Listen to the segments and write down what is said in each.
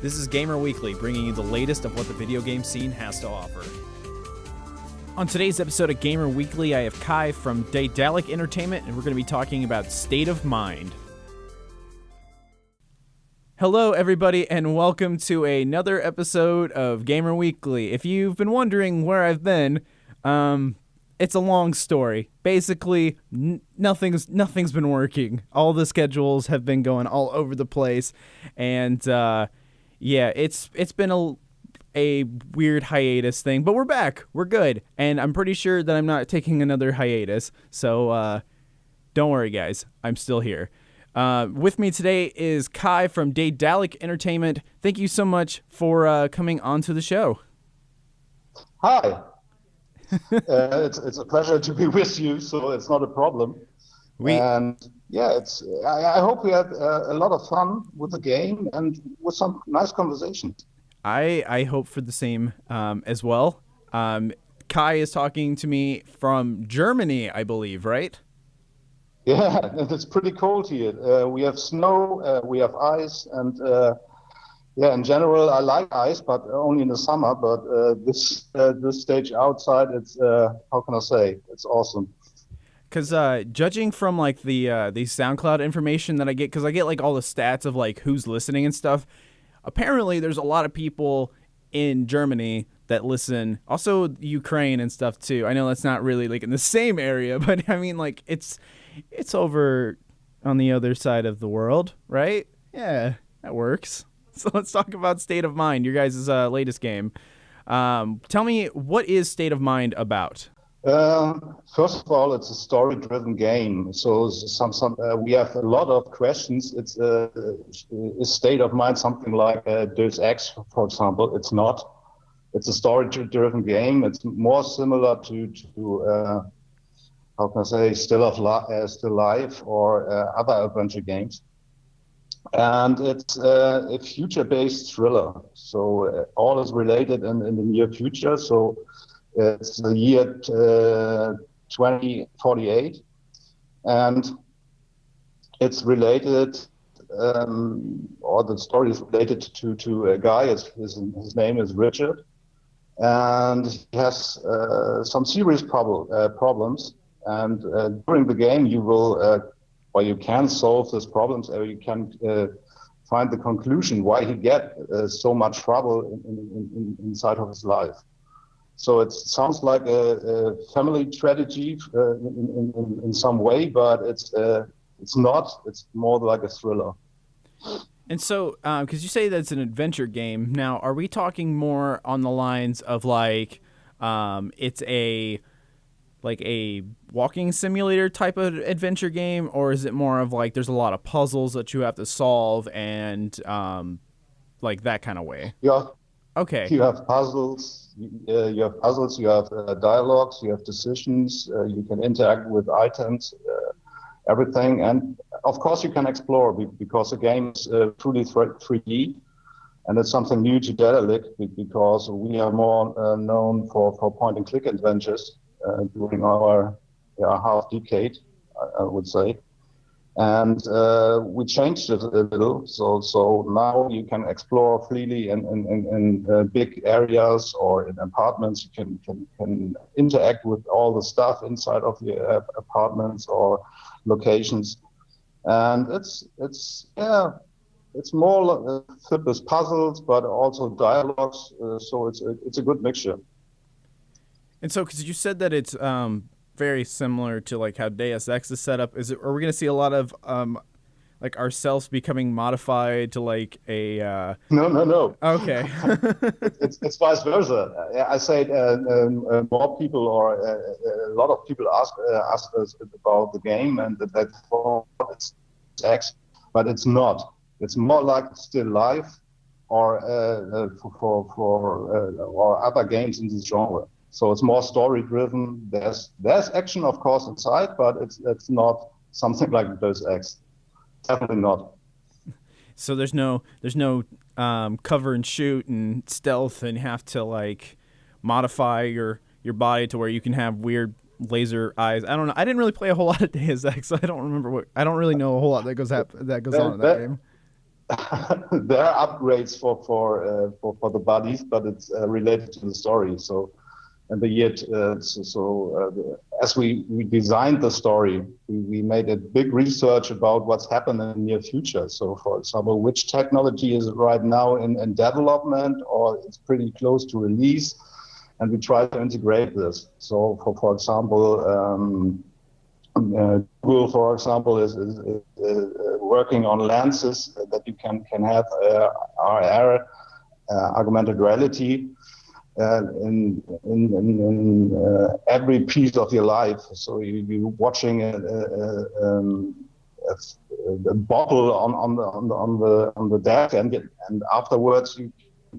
This is Gamer Weekly, bringing you the latest of what the video game scene has to offer. On today's episode of Gamer Weekly, I have Kai from Daedalic Entertainment, and we're going to be talking about State of Mind. Hello, everybody, and welcome to another episode of Gamer Weekly. If you've been wondering where I've been, it's a long story. Basically, nothing's been working. All the schedules have been going all over the place, and it's been a weird hiatus thing. But we're back. We're good, and I'm pretty sure that I'm not taking another hiatus. So don't worry, guys. I'm still here. With me today is Kai from Daedalic Entertainment. Thank you so much for coming onto the show. Hi. It's a pleasure to be with you, so it's not a problem. I hope we had a lot of fun with the game and with some nice conversations. I hope for the same as well. Kai is talking to me from Germany, I believe, right? Yeah, it's pretty cold here. We have snow, we have ice, and in general, I like ice, but only in the summer. But this stage outside, it's how can I say? It's awesome. Because judging from like the SoundCloud information that I get, because I get like all the stats of like who's listening and stuff. Apparently, there's a lot of people in Germany that listen. Also, Ukraine and stuff too. I know that's not really like in the same area, but I mean like it's over on the other side of the world, right? Yeah, that works. So let's talk about State of Mind, your guys' latest game. Tell me, what is State of Mind about? First of all, it's a story-driven game. So we have a lot of questions. It's is State of Mind something like Deus Ex, for example? It's not. It's a story-driven game. It's more similar to how can I say, Still Life or other adventure games. And it's a future-based thriller. So all is related in the near future. So it's the year 2048. And it's related, or the story is related to a guy. His name is Richard. And he has some serious problems. And during the game, you can solve these problems, or you can find the conclusion why he get so much trouble inside of his life. So it sounds like a family tragedy in some way, but it's not. It's more like a thriller. And so, because you say that it's an adventure game, now are we talking more on the lines of like it's a walking simulator type of adventure game, or is it more of like there's a lot of puzzles that you have to solve and like that kind of way? Yeah. Okay. You have puzzles. You have dialogues. You have decisions. You can interact with items, everything, and of course you can explore because the game is truly 3D, and it's something new to Daedalic because we are more known for point-and-click adventures. During our half decade, I would say, and we changed it a little. So now you can explore freely in big areas or in apartments. You can interact with all the stuff inside of the apartments or locations, and it's more filled with puzzles, but also dialogues. So it's a good mixture. And so, because you said that it's very similar to like how Deus Ex is set up, are we going to see a lot of like ourselves becoming modified to like a? No. Okay. it's vice versa. I say more people or a lot of people ask us about the game and that it's X, but it's not. It's more like Still Life or or other games in this genre. So it's more story-driven. There's action, of course, inside, but it's not something like Deus Ex. Definitely not. So there's no cover and shoot and stealth, and you have to like modify your body to where you can have weird laser eyes. I don't know. I didn't really play a whole lot of Deus Ex, so I don't really know a whole lot that goes on in that game. there are upgrades for the bodies, but it's related to the story. So, and the year as we designed the story, we made a big research about what's happened in the near future. So, for example, which technology is right now in development or it's pretty close to release, and we try to integrate this. So, for example. Google, for example, is working on lenses that you can have AR, augmented reality, in every piece of your life. So you're watching a bottle on the deck, and afterwards you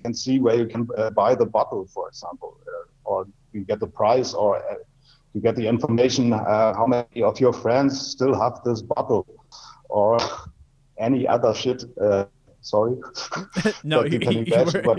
can see where you can buy the bottle, for example, or you get the price, or you get the information how many of your friends still have this bottle, or any other shit. Sorry. No, that you can imagine what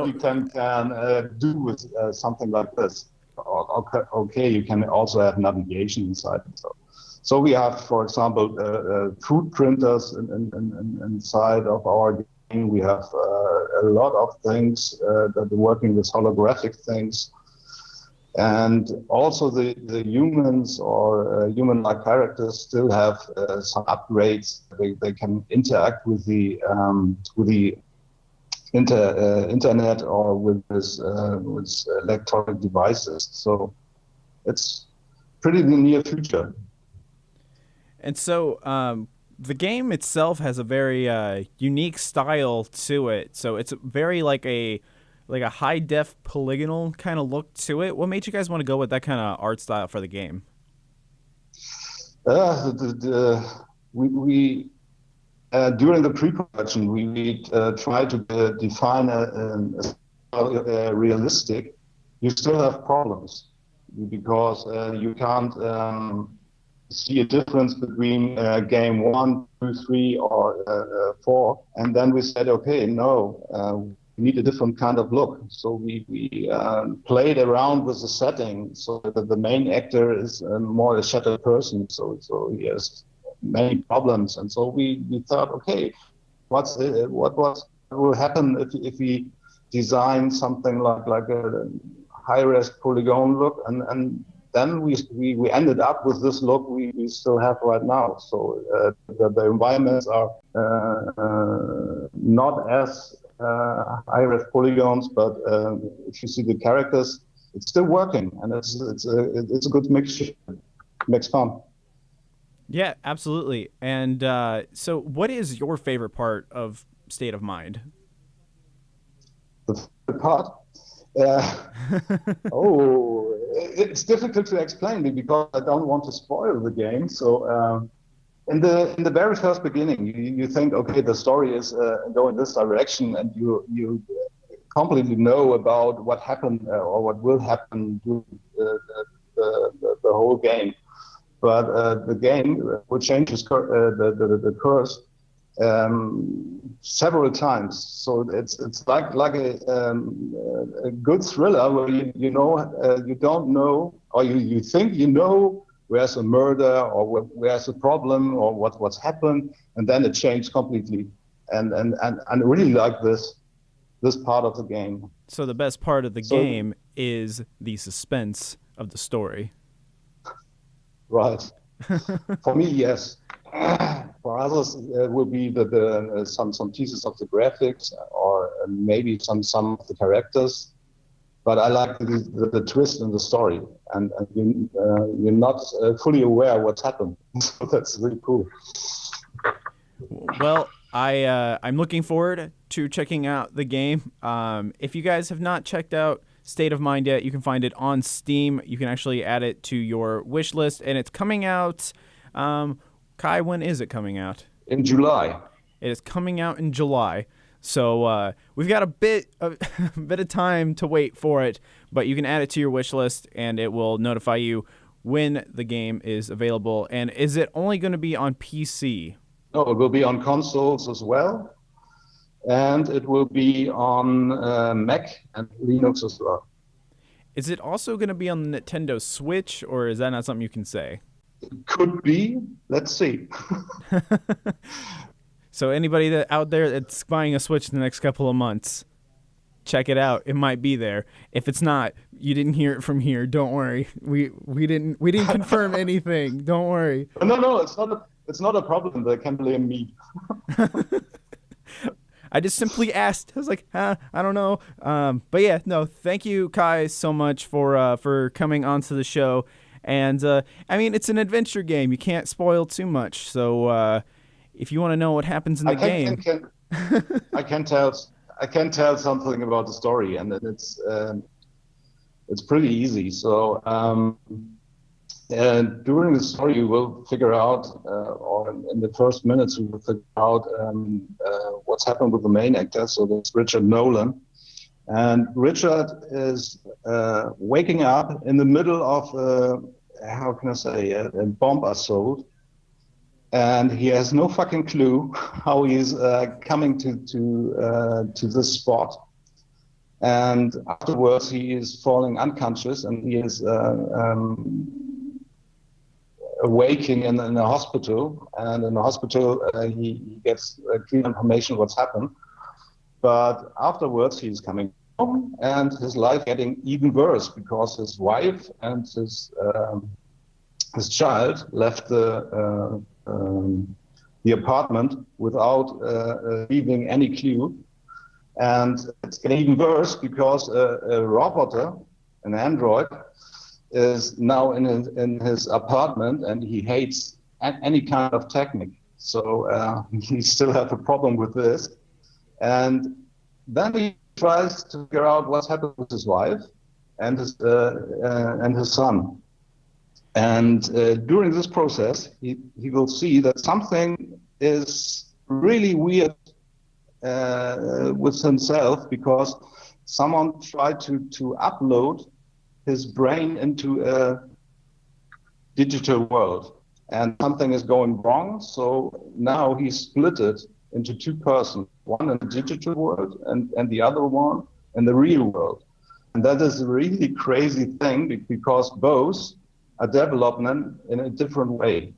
you can do with something like this. Okay, you can also have navigation inside. So we have, for example, food printers inside of our game. We have a lot of things that are working with holographic things. And also the humans or human-like characters still have some upgrades. They can interact with the internet or with electronic devices. So it's pretty the near future. And so the game itself has a very unique style to it. So it's very like a high def polygonal kind of look to it. What made you guys want to go with that kind of art style for the game? We during the pre-production we tried to define a realistic. You still have problems because you can't see a difference between game 1, 2, 3, or 4. And then we said, okay, no. We need a different kind of look. So we played around with the setting so that the main actor is more a shattered person. So he has many problems. And so we thought, okay, what will happen if we design something like a high-res polygon look? And then we ended up with this look we still have right now. So the environments are not as high-res polygons, but if you see the characters, it's still working, and it's a good mixture. It makes fun. Yeah, absolutely. And so, what is your favorite part of State of Mind? The favorite part? It's difficult to explain because I don't want to spoil the game. So. In the very first beginning, you think, okay, the story is going this direction, and you completely know about what happened or what will happen during the whole game. But the game will change the course several times. So it's like a good thriller where you don't know, or you think you know where's a murder or where's a problem or what's happened, and then it changed completely. And I really like this part of the game. So the best part of the game is the suspense of the story. Right. For me, yes. For others, it will be some pieces of the graphics or maybe some of the characters. But I like the twist in the story, and you're not fully aware what's happened. So that's really cool. Well, I'm looking forward to checking out the game. If you guys have not checked out State of Mind yet, you can find it on Steam. You can actually add it to your wish list, and it's coming out. Kai, when is it coming out? In July. It is coming out in July. So we've got a bit of time to wait for it, but you can add it to your wish list, and it will notify you when the game is available. And is it only going to be on PC? No, it will be on consoles as well, and it will be on Mac and Linux as well. Is it also going to be on the Nintendo Switch, or is that not something you can say? Could be. Let's see. So anybody that out there that's buying a Switch in the next couple of months, check it out. It might be there. If it's not, you didn't hear it from here. Don't worry. We didn't confirm anything. Don't worry. No, it's not a problem. They can blame me. I just simply asked. I was like, I don't know. But yeah, no, thank you, Kai, so much for coming onto the show. And I mean, it's an adventure game. You can't spoil too much. So if you want to know what happens in the game, I can tell something about the story, and it's pretty easy. So during the story, you will figure out, or in the first minutes, you will figure out what's happened with the main actor. So that's Richard Nolan, and Richard is waking up in the middle of how can I say a bomb assault. And he has no fucking clue how he's coming to this spot. And afterwards, he is falling unconscious, and he is awaking in a hospital. And in the hospital, he gets clear information what's happened. But afterwards, he's coming home, and his life getting even worse because his wife and his child left the apartment without leaving any clue. And it's getting even worse because a robot, an android, is now in his apartment, and he hates any kind of technique. So he still has a problem with this. And then he tries to figure out what's happened with his wife and his son. And during this process, he will see that something is really weird with himself, because someone tried to upload his brain into a digital world, and something is going wrong. So now he's split it into two persons, one in the digital world and the other one in the real world. And that is a really crazy thing, because both are development in a different way,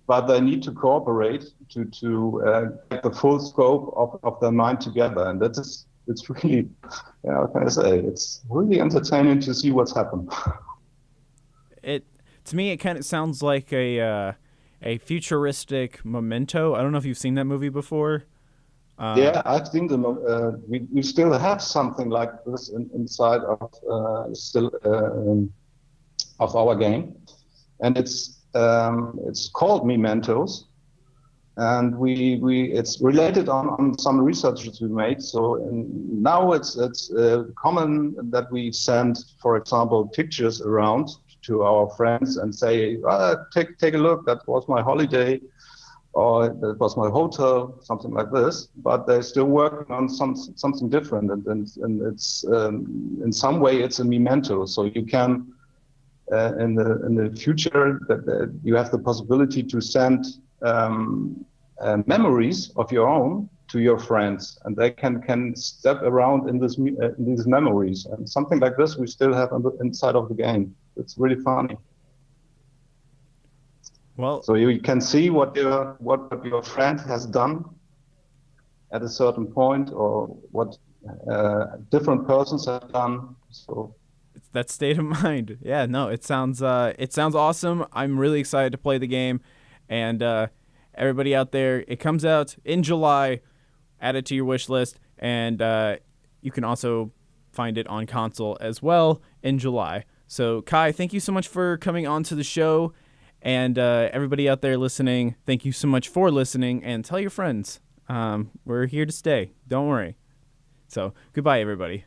but they need to cooperate to get the full scope of their mind together. And it's really, how can I say, it's really entertaining to see what's happened. To me, it kind of sounds like a futuristic Memento. I don't know if you've seen that movie before. Yeah, I've seen them. We still have something like this inside of of our game, and it's called Mementos, and it's related on some researches we made. So now it's common that we send, for example, pictures around to our friends and say, take a look, that was my holiday, or that was my hotel, something like this. But they're still working on something different, and it's in some way it's a memento. So you can in the future that you have the possibility to send memories of your own to your friends, and they can step around in these memories, and something like this we still have inside of the game. It's really funny. Well, so you can see what your friend has done at a certain point, or what different persons have done. So it's that state of mind. Yeah, no, it sounds awesome. I'm really excited to play the game, and everybody out there, it comes out in July. Add it to your wish list, and you can also find it on console as well in July. So Kai, thank you so much for coming on to the show, and everybody out there listening, thank you so much for listening, and tell your friends. We're here to stay. Don't worry. So goodbye, everybody.